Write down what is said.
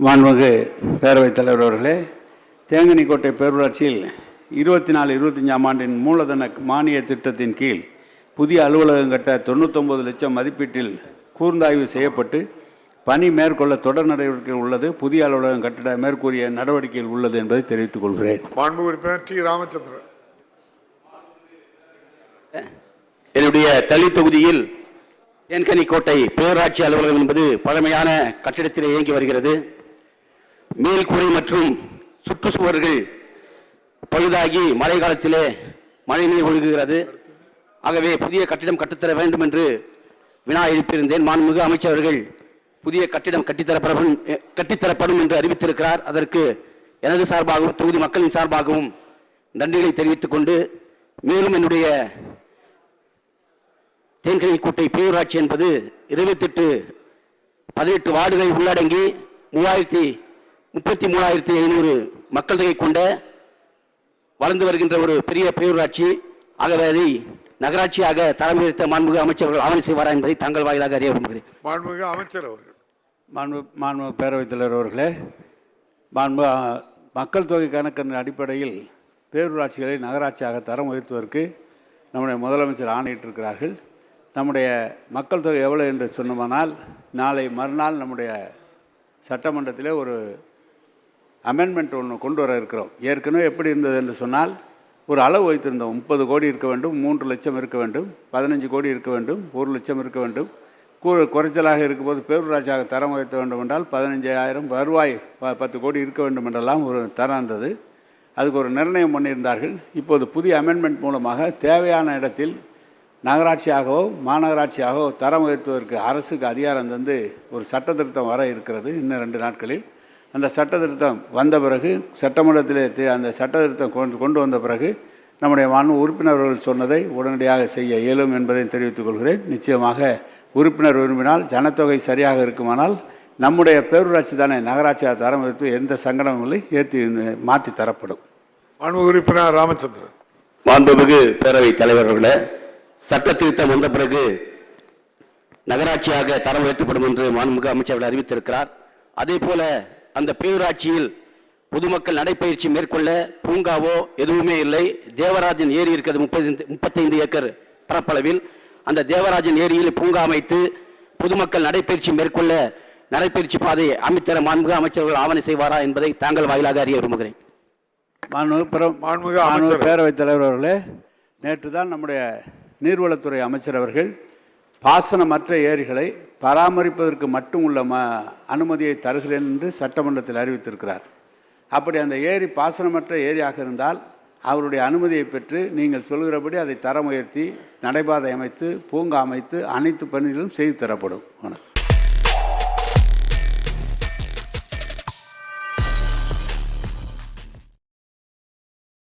மாண்புமிகு பேரவைத் தலைவர் அவர்களே, தேங்கனிக்கோட்டை பேரூராட்சியில் 24-25ஆம் ஆண்டின் மூலதன மானிய திட்டத்தின் கீழ் புதிய அலுவலகம் கட்ட 99 லட்சம் மதிப்பீட்டில் கூர்ந்தாய்வு செய்யப்பட்டு பணி மேற்கொள்ள தொடர் நடவடிக்கை உள்ளது. புதிய அலுவலகம் கட்டிட மேற்கூறிய நடவடிக்கையில் உள்ளது என்பதை தெரிவித்துக் கொள்கிறேன். மாண்புமிகு உறுப்பினர் டி. ராமச்சந்திரன். என்னுடைய தளி தொகுதியில் தேன்கனிக்கோட்டை பேரூராட்சி அலுவலகம் என்பது பழமையான கட்டிடத்தில் இயங்கி வருகிறது. மேல்கூரை மற்றும் சுற்றுச்சுவர்கள் பழுதாகி மழை காலத்திலே மழை நீர் ஒழுகுகிறது. ஆகவே புதிய கட்டிடம் கட்டித்தர வேண்டும் என்று வினா எழுப்பியிருந்தேன். மாண்புமிகு அமைச்சர்கள் புதிய கட்டிடம் கட்டித்தரப்படும் என்று அறிவித்திருக்கிறார். அதற்கு எனது சார்பாகவும் தொகுதி மக்களின் சார்பாகவும் நன்றிகளை தெரிவித்துக் கொண்டு, மேலும் என்னுடைய தேன்கனிக்கோட்டை பேரூராட்சி என்பது 18 வார்டுகளை உள்ளடங்கி 33,500 மக்கள் தொகை கொண்ட வளர்ந்து வருகின்ற ஒரு பெரிய பேரூராட்சி. ஆகவே அதை நகராட்சியாக தலைமை உயர்த்த மாண்புமிகு அமைச்சர்கள் ஆவணம் செய்வாரா என்பதை தங்கள் வாயிலாக அறிய விரும்புகிறேன். மாண்புமிகு அமைச்சர் அவர்கள். மாண்புமிகு பேரவைத் தலைவர் அவர்களே, மக்கள் தொகை கணக்கின் அடிப்படையில் பேரூராட்சிகளை நகராட்சியாக தரம் உயர்த்துவதற்கு நம்முடைய முதலமைச்சர் ஆணையிட்டிருக்கிறார்கள். நம்முடைய மக்கள் தொகை எவ்வளோ என்று சொன்னோமானால், நாளை மறுநாள் நம்முடைய சட்டமன்றத்தில் ஒரு அமெண்ட்மெண்ட் ஒன்று கொண்டு வர இருக்கிறோம். ஏற்கனவே எப்படி இருந்தது என்று சொன்னால், ஒரு அளவு வைத்திருந்தோம். 30 கோடி இருக்க வேண்டும், 3 லட்சம் இருக்க வேண்டும், 15 கோடி இருக்க வேண்டும், 1 லட்சம் இருக்க வேண்டும். குறைச்சலாக இருக்கும்போது பேரூராட்சியாக தரம் உயர்த்த வேண்டும் என்றால் 15,000 வருவாய் 10 கோடி இருக்க வேண்டும் என்றெல்லாம் ஒரு தரம் இருந்தது. அதுக்கு ஒரு நிர்ணயம் பண்ணியிருந்தார்கள். இப்போது புதிய அமெண்ட்மெண்ட் மூலமாக தேவையான இடத்தில் நகராட்சியாகவோ மாநகராட்சியாகவோ தரம் உயர்த்துவதற்கு அரசுக்கு அதிகாரம் தந்து ஒரு சட்ட திருத்தம் வர இருக்கிறது இன்னும் 2 நாட்களில். அந்த சட்ட திருத்தம் வந்த பிறகு சட்டமன்றத்தில் அந்த சட்ட திருத்தம் கொண்டு வந்த பிறகு நம்முடைய உறுப்பினர்கள் சொன்னதை உடனடியாக செய்ய இயலும் என்பதை தெரிவித்துக் கொள்கிறேன். நிச்சயமாக உறுப்பினர் விரும்பினால் ஜனத்தொகை சரியாக இருக்குமானால் நம்முடைய பேரூராட்சி தானே நகராட்சியாக தரம் உயர்த்து எந்த சங்கடமும் இல்லை, மாற்றி தரப்படும். மாண்புமிகு உறுப்பினர் ராமச்சந்திரன். மாண்புமிகு பேரவைத் தலைவர்களே, சட்ட திருத்தம் வந்த பிறகு நகராட்சியாக தரம் உயர்த்தப்படும் என்று மாண்புமிகு அமைச்சர்கள் அறிவித்திருக்கிறார். அதே போல அந்த பேரூராட்சியில் பொதுமக்கள் நடைபயிற்சி மேற்கொள்ள பூங்காவோ எதுவுமே இல்லை. தேவராஜன் ஏரி இருக்கிறது 35 ஏக்கர் பரப்பளவில். அந்த தேவராஜன் ஏரியில் பூங்கா அமைத்து பொதுமக்கள் நடைபயிற்சி மேற்கொள்ள நடைபயிற்சி பாதை அமைத்தர மாண்புமிகு அமைச்சர்கள் ஆவணம் செய்வாரா என்பதை தாங்கள் வாயிலாக அறிய விரும்புகிறேன். மாண்புமிகு பேரவைத் தலைவர் அவர்களே, நேற்று தான் நம்முடைய நீர்வளத்துறை அமைச்சர் அவர்கள் பாசனமற்ற ஏரிகளை பராமரிப்பதற்கு மட்டும் உள்ள அனுமதியை தருகிறேன் என்று சட்டமன்றத்தில் அறிவித்திருக்கிறார். அப்படி அந்த ஏரி பாசனமற்ற ஏரியாக இருந்தால் அவருடைய அனுமதியை பெற்று நீங்கள் சொல்கிறபடி அதை தரம் உயர்த்தி நடைபாதை அமைத்து பூங்கா அமைத்து அனைத்து பணிகளும் செய்து தரப்படும்.